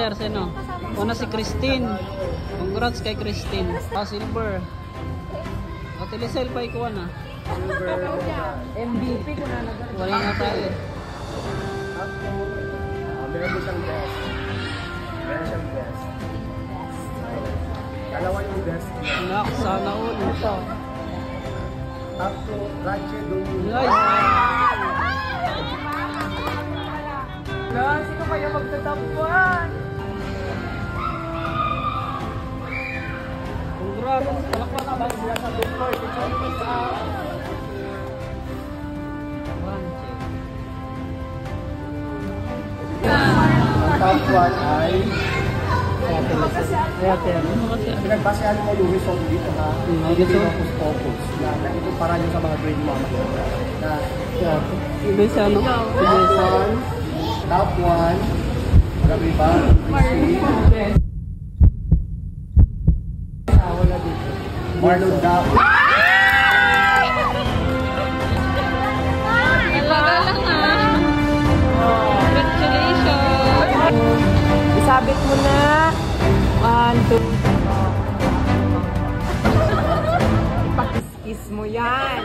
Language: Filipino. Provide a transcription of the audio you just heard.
player, sino? Una si Christine. Congrats kay Christine. Silver. O, Telecel pa ikuha na. MVP ko na nag- Wala na tayo. Meron din siyang best. Meron siyang best. Dalawa yung best. Anak, sana all. Ito. Top 2, Ratchet Dominion. Nice! Sino kaya magta-top 1? Congrats! Palakpan na ba sila sa top 4? Ang top 1 ay Airtel. pinagbasehan mo yung result dito na hindi focus. Na ito para nyo sa mga grade mo. Na Iba siya, no? top 1, grabe ba? Marlon Dap. Talaga lang Congratulations! Isabit mo na. 1, 2. Ipakiskis mo yan.